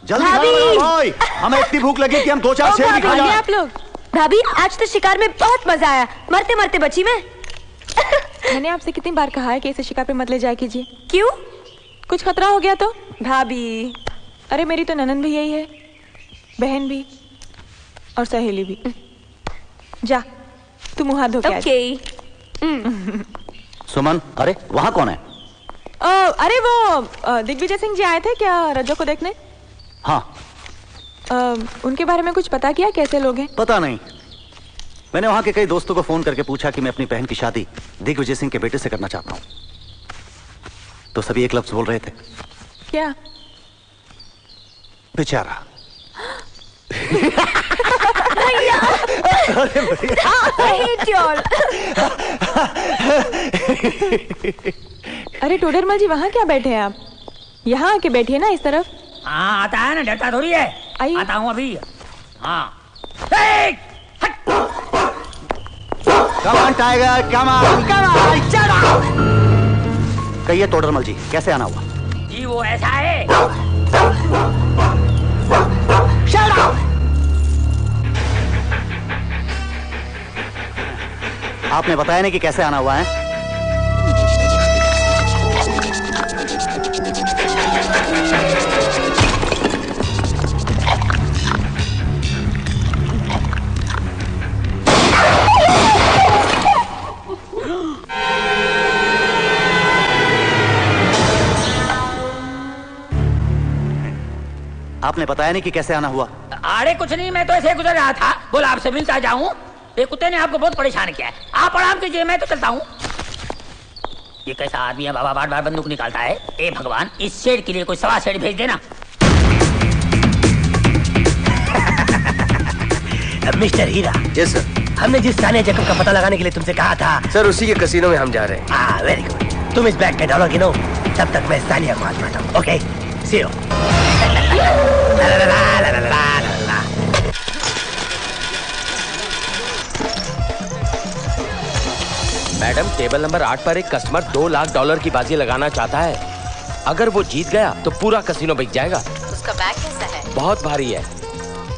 जल्दी खाना बनाओ भाई, हमें इतनी भूख लगी कि हम 2-4 शेर भी खा जाएं। आप लोग। भाभी आज तो शिकार में बहुत मजा आया, मरते मरते बची मैं। मैंने आपसे कितनी बार कहा है कि इसे शिकार पे मत ले जाया कीजिए। क्यों? कुछ खतरा हो गया तो? भाभी अरे मेरी तो ननंद भी यही है, बहन भी और सहेली भी। जा तू मुंह हाथ धो के आ जा। सुमन, अरे वहाँ कौन है? अरे वो दिग्विजय सिंह जी आए थे क्या रज्जो को देखने? हाँ। उनके बारे में कुछ पता किया, कैसे लोग हैं? पता नहीं, मैंने वहाँ के कई दोस्तों को फोन करके पूछा कि मैं अपनी बहन की शादी दिग्विजय सिंह के बेटे से करना चाहता हूँ, तो सभी एक लफ्ज बोल रहे थे। क्या? बेचारा। अरे टोडरमल जी वहाँ क्या बैठे हैं आप? यहाँ आके बैठिए ना इस तरफ। हाँ आता है ना, डरता थोड़ी है। आता हूँ अभी। हाँ Come on, Tiger, come on, shut up! कहिए टोडरमल जी, कैसे आना हुआ? जी वो ऐसा है। Shut up! आपने बताया नहीं कि कैसे आना हुआ है? आपने बताया नहीं कि कैसे आना हुआ? अरे कुछ नहीं, मैं तो ऐसे गुजर रहा था, बोला आपसे मिलता जाऊं। ये कुत्ते ने आपको बहुत परेशान किया है, आप आराम कीजिए, मैं तो चलता हूँ। ये कैसा आदमी है बाबा, बार बार बंदूक निकालता है। ए भगवान, इस शेर के लिए कोई 1.25 शेर भेज देना। मिस्टर हीरा। Yes sir. हमने जिस सानिया जैकब का पता लगाने के लिए तुमसे कहा था सर, उसी के कसीनो में हम जा रहे हैं। हाँ वेरी गुड। तुम इस बैग में डॉलर गिनो, तब तक मैं सानिया को आजमाता हूँ। Okay see you. Madam, table number 8 पर एक कस्टमर $2 लाख की बाजी लगाना चाहता है। अगर वो जीत गया तो पूरा कसीनो बिक जाएगा। उसका बैग कैसा है? बहुत भारी है।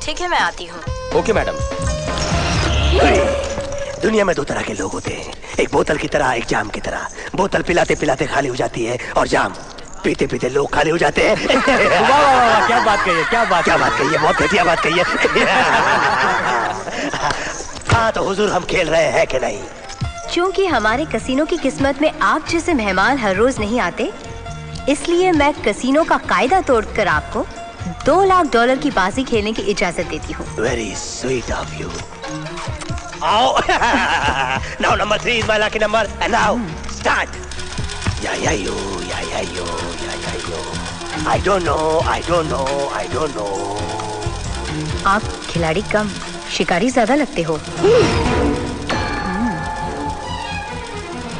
ठीक है मैं आती हूँ। Okay madam. दुनिया में 2 तरह के लोग होते हैं, एक बोतल की तरह, एक जाम की तरह। बोतल पिलाते पिलाते खाली हो जाती है और जाम पीते पीते लोग खाली हो जाते हैं। वाह वाह वाह, क्या बात कही है, क्या बात कही है, बहुत घटिया बात कही है। हाँ तो हुजूर हम खेल रहे हैं कि नहीं? क्योंकि हमारे कसीनो की किस्मत में आप जैसे मेहमान हर रोज नहीं आते, इसलिए मैं कसीनो का कायदा तोड़कर आपको $2 लाख की बाजी खेलने की इजाजत देती हूँ। Very sweet of you. Now number 3 is my lucky number and now start. Yeah yo. I don't know. आप खिलाड़ी कम शिकारी ज्यादा लगते हो।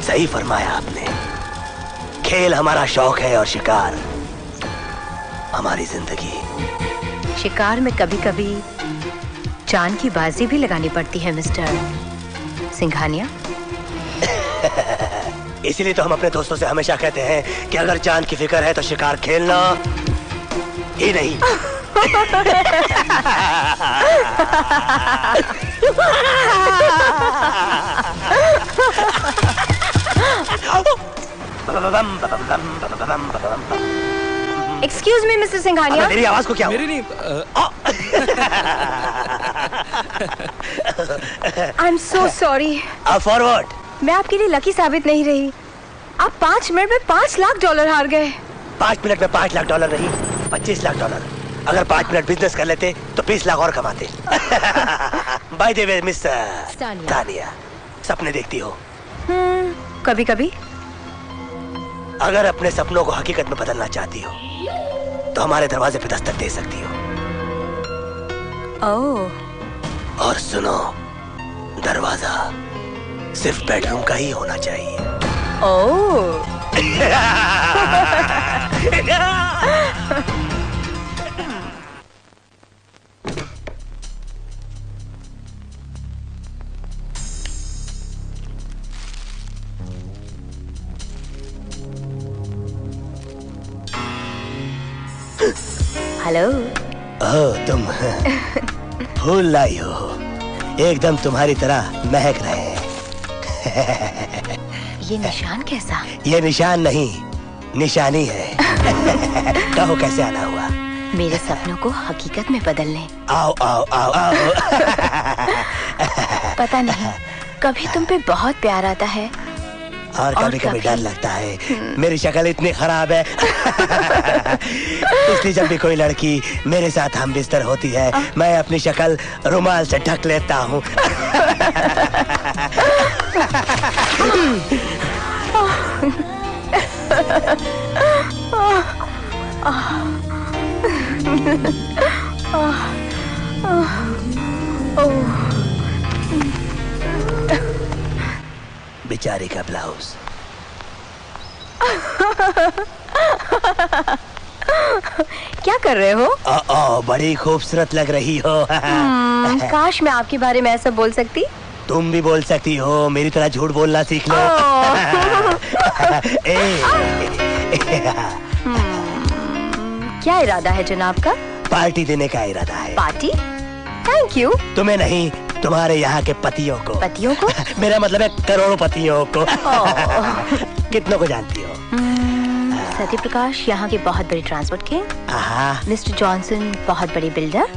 सही फरमाया आपने। खेल हमारा शौक है और शिकार हमारी जिंदगी। शिकार में कभी कभी जान की बाजी भी लगानी पड़ती है मिस्टर सिंघानिया। इसीलिए तो हम अपने दोस्तों से हमेशा कहते हैं कि अगर जान की फिक्र है तो शिकार खेलना ही नहीं। Excuse me mister Singhania. मेरी आवाज को क्या मेरी नहीं। I am so sorry. Forward. मैं आपके लिए लकी साबित नहीं रही। आप 5 मिनट में $5 लाख हार गए। 5 मिनट में $5 लाख नहीं, $25 लाख। अगर 5 मिनट बिजनेस कर लेते तो 20 लाख और कमाते। By the way miss Tania, सपने देखती हो? कभी कभी। अगर अपने सपनों को हकीकत में बदलना चाहती हो तो हमारे दरवाजे पे दस्तक दे सकती हो। ओह। और सुनो, दरवाजा सिर्फ बेडरूम का ही होना चाहिए। ओह। हेलो। ओह, तुम फूल लाई हो, एकदम तुम्हारी तरह महक रहे हैं। ये निशान कैसा? ये निशान नहीं, निशानी है। कहो कैसे आना हुआ? मेरे सपनों को हकीकत में बदलने। आओ आओ आओ आओ। पता नहीं, कभी तुम पे बहुत प्यार आता है और कभी कभी डर लगता है। मेरी शक्ल इतनी खराब है इसलिए जब भी कोई लड़की मेरे साथ हम बिस्तर होती है, मैं अपनी शक्ल रुमाल से ढक लेता हूँ। बेचारी का ब्लाउज। क्या कर रहे हो? बड़ी खूबसूरत लग रही हो। काश मैं आपके बारे में ऐसा बोल सकती। तुम भी बोल सकती हो, मेरी तरह झूठ बोलना सीख लो। क्या इरादा है जनाब का? पार्टी देने का इरादा है। पार्टी? Thank you. तुम्हें नहीं, तुम्हारे यहाँ के पतियों को। पतियों को? मेरा मतलब है करोड़ों पतियों को। कितनों को जानती हो? सत्य प्रकाश यहाँ के बहुत बड़े ट्रांसपोर्ट के। मिस्टर जॉनसन बहुत बड़े बिल्डर।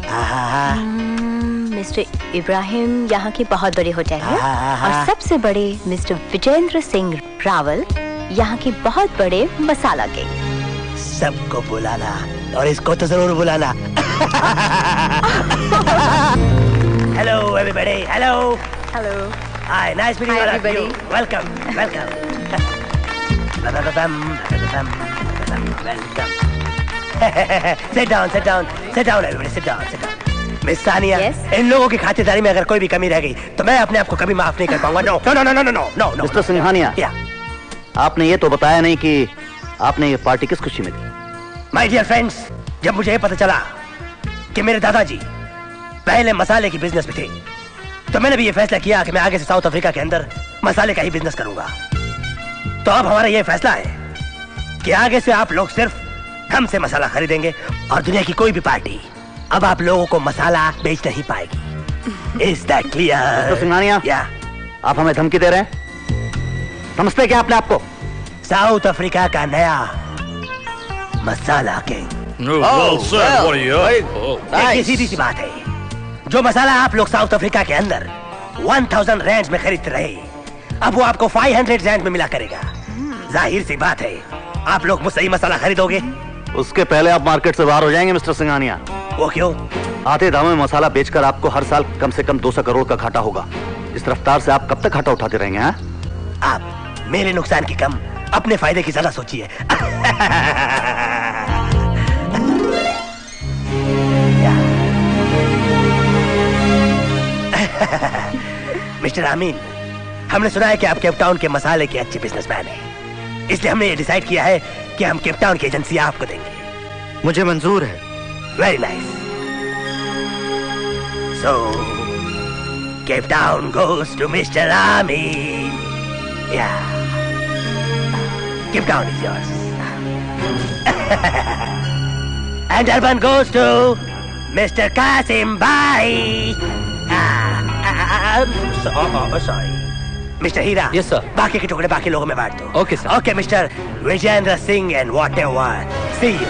मिस्टर इब्राहिम यहाँ के बहुत बड़े होटेलियर। और सबसे बड़े मिस्टर विजेंद्र सिंह रावल यहाँ के बहुत बड़े मसाला के। सबको बुलाना और इसको तो जरूर बुलाना। Hello everybody. Hello. Hello. Hi, nice meeting all of you. Welcome, welcome. Sit down, sit down, sit down everybody, sit down, sit down. Miss Sania, इन लोगों की खातिरदारी में अगर कोई भी कमी रह गई तो मैं अपने आप को कभी माफ नहीं कर पाऊंगा। No no no no no no no no. Mister Singhania, आपने ये तो बताया नहीं कि आपने ये पार्टी किस खुशी में दी। माय डियर फ्रेंड्स, जब मुझे पता चला कि मेरे दादाजी पहले मसाले की बिजनेस में थे, तो मैंने भी ये फैसला किया कि मैं आगे से साउथ अफ्रीका के अंदर मसाले का ही बिजनेस करूंगा। तो अब हमारा ये फैसला है कि आगे से आप लोग सिर्फ हमसे मसाला खरीदेंगे और दुनिया की कोई भी पार्टी अब आप लोगों को मसाला बेच नहीं पाएगी। Is that clear? Mister Singhania, आप हमें धमकी दे रहे हैं? समझते क्या आपने आपको? साउथ अफ्रीका का नया मसाला किंग। एक सीधी सी बात है, जो मसाला आप लोग साउथ अफ्रीका के अंदर 1000 रैंड में खरीदते रहे, अब वो आपको 500 रैंड में मिला करेगा। जाहिर सी बात है, आप लोग मुझसे ही मसाला खरीदोगे। उसके पहले आप मार्केट से बाहर हो जाएंगे मिस्टर सिंघानिया। वो क्यों? आधे दाम में मसाला बेचकर आपको हर साल कम से कम 200 करोड़ का घाटा होगा। इस रफ्तार से आप कब तक घाटा उठाते रहेंगे? आप मेरे नुकसान की कम अपने फायदे की ज्यादा सोचिए। मिस्टर आमीन, हमने सुना है कि आप केप टाउन के मसाले के अच्छे बिजनेसमैन हैं, इसलिए हमने ये डिसाइड किया है कि हम केप टाउन की एजेंसी आपको देंगे। मुझे मंजूर है। Very nice. So Cape Town goes to mister Ameen. Yeah, Cape Town is yours. And Durban goes to mister Qasim भाई। Sorry mister Heera. Yes sir. बाकी के टुकड़े बाकी लोगों में बांट दो। Okay sir. Okay mister Vijender Singh and whatever, see you.